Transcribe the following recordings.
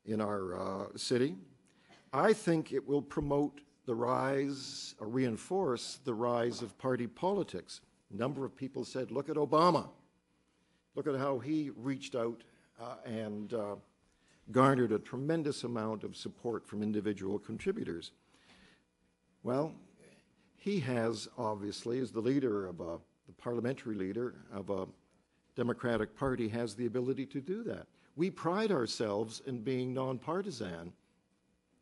in our city. I think it will promote the rise, or reinforce the rise of party politics. A number of people said, look at Obama. Look at how he reached out and garnered a tremendous amount of support from individual contributors. Well, he has, obviously, as the leader of the parliamentary leader of a Democratic Party, has the ability to do that. We pride ourselves in being nonpartisan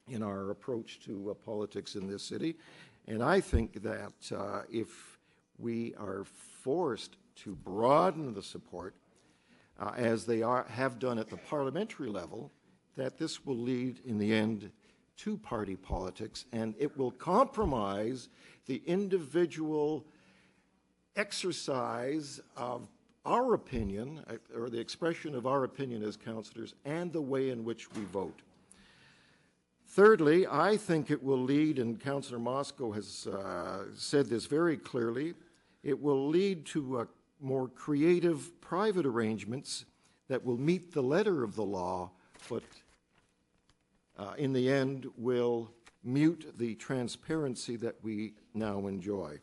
in our approach to politics in this city, and I think that if we are forced to broaden the support, as they have done at the parliamentary level, that this will lead in the end to party politics, and it will compromise the individual exercise of our opinion, or the expression of our opinion as councillors, and the way in which we vote. Thirdly, I think it will lead, and Councillor Moscow has said this very clearly, it will lead to more creative private arrangements that will meet the letter of the law, but in the end will mute the transparency that we now enjoy.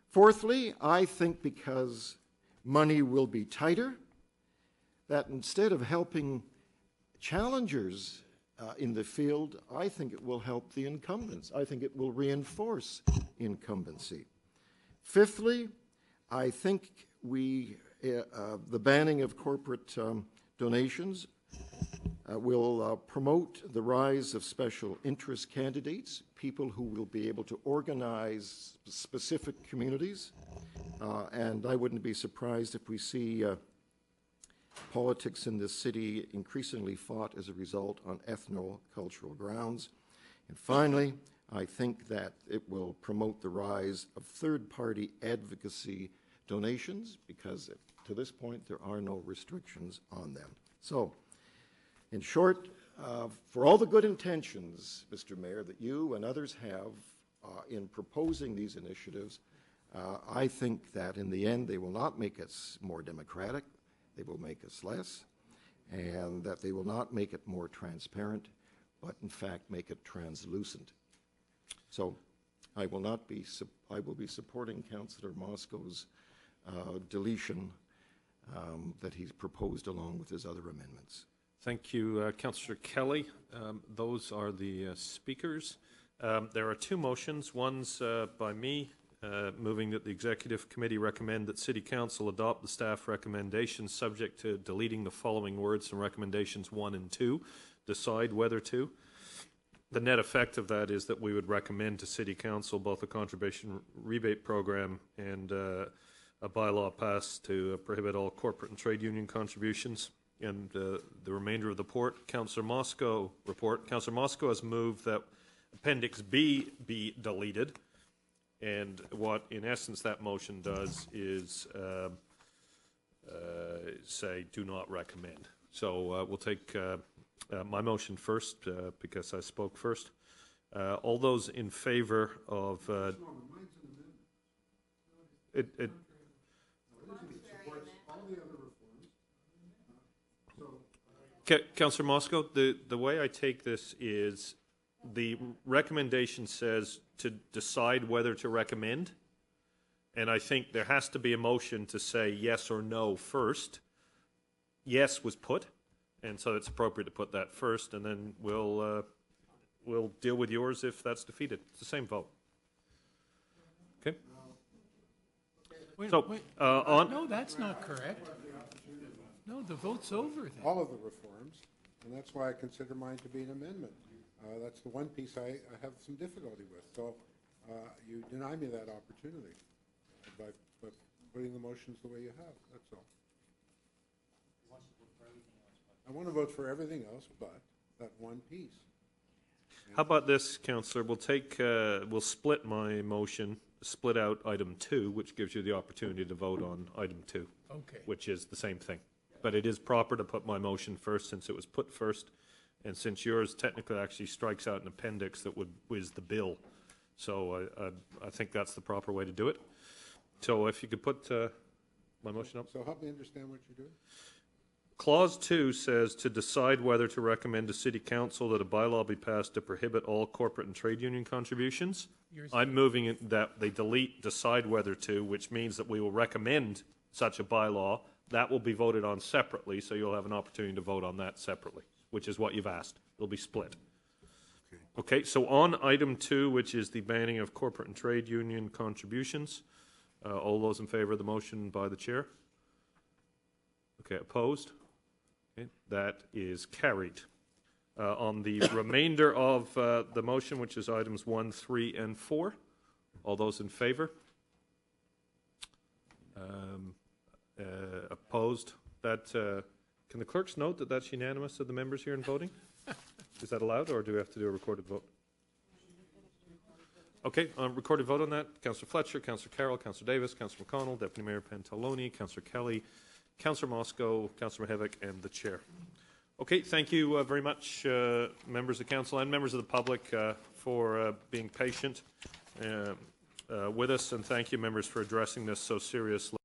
Fourthly, I think because money will be tighter, that instead of helping challengers in the field, I think it will help the incumbents. I think it will reinforce incumbency. Fifthly, I think the banning of corporate donations will promote the rise of special interest candidates, people who will be able to organize specific communities, and I wouldn't be surprised if we see politics in this city increasingly fought as a result on ethno-cultural grounds. And finally, I think that it will promote the rise of third-party advocacy donations, because to this point there are no restrictions on them. So, in short, for all the good intentions, Mr. Mayor, that you and others have in proposing these initiatives, I think that in the end they will not make us more democratic, they will make us less, and that they will not make it more transparent, but in fact make it translucent. So I will be supporting Councillor Moscow's deletion that he's proposed along with his other amendments. Thank you, Councillor Kelly. Those are the speakers. There are two motions. One's by me, moving that the Executive Committee recommend that City Council adopt the staff recommendations subject to deleting the following words from recommendations 1 and 2, decide whether to. The net effect of that is that we would recommend to City Council both a contribution rebate program and a bylaw passed to prohibit all corporate and trade union contributions. And the remainder of the Councillor Moscow report. Councillor Moscow has moved that Appendix B be deleted, and what in essence that motion does is say do not recommend. So we'll take my motion first because I spoke first. All those in favour of Councillor Moscow, the way I take this is the recommendation says to decide whether to recommend, and I think there has to be a motion to say yes or no first. Yes was put, and so it's appropriate to put that first, and then we'll deal with yours if that's defeated. It's the same vote. Okay? No, that's not correct. No, the vote's over then. All of the reforms, and that's why I consider mine to be an amendment. That's the one piece I have some difficulty with. So you deny me that opportunity by putting the motions the way you have. That's all. I want to vote for everything else but that one piece. How about this, Councillor? We'll split my motion, split out item 2, which gives you the opportunity to vote on item 2, okay, which is the same thing. But it is proper to put my motion first since it was put first, and since yours technically actually strikes out an appendix that would whiz the bill. So I think that's the proper way to do it. So if you could put my motion up. So help me understand what you're doing. Clause 2 says to decide whether to recommend to City Council that a bylaw be passed to prohibit all corporate and trade union contributions. I'm moving it that they delete decide whether to, which means that we will recommend such a bylaw. That will be voted on separately, so you'll have an opportunity to vote on that separately, which is what you've asked. It'll be split. Okay, so on item 2, which is the banning of corporate and trade union contributions, all those in favor of the motion by the chair? Okay, opposed? Okay, that is carried. On the remainder of the motion, which is items 1, 3, and 4, all those in favor? Opposed? That can the clerks note that that's unanimous of the members here in voting? Is that allowed, or do we have to do a recorded vote? Okay, recorded vote on that. Councillor Fletcher, Councillor Carroll, Councillor Davis, Councillor McConnell, Deputy Mayor Pantaloni, Councillor Kelly, Councillor Moscow, Councillor Mahevic, and the Chair. Okay, thank you very much, members of Council and members of the public, for being patient with us, and thank you, members, for addressing this so seriously.